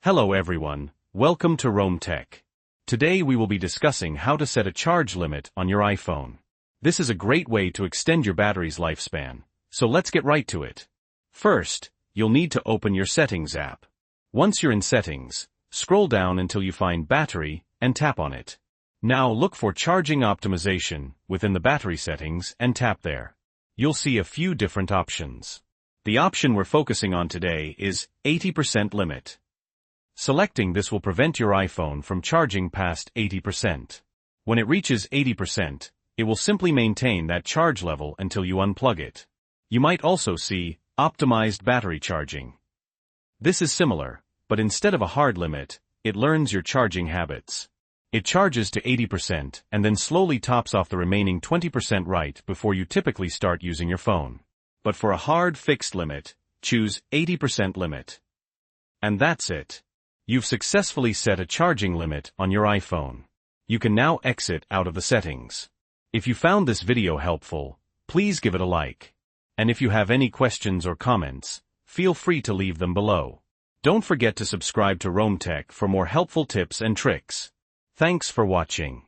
Hello everyone, welcome to Rome Tech. Today we will be discussing how to set a charge limit on your iPhone. This is a great way to extend your battery's lifespan, so let's get right to it. First, you'll need to open your Settings app. Once you're in Settings, scroll down until you find Battery and tap on it. Now look for Charging Optimization within the battery settings and tap there. You'll see a few different options. The option we're focusing on today is 80% limit. Selecting this will prevent your iPhone from charging past 80%. When it reaches 80%, it will simply maintain that charge level until you unplug it. You might also see optimized battery charging. This is similar, but instead of a hard limit, it learns your charging habits. It charges to 80% and then slowly tops off the remaining 20% right before you typically start using your phone. But for a hard fixed limit, choose 80% limit. And that's it. You've successfully set a charging limit on your iPhone. You can now exit out of the settings. If you found this video helpful, please give it a like. And if you have any questions or comments, feel free to leave them below. Don't forget to subscribe to Rome Tech for more helpful tips and tricks. Thanks for watching.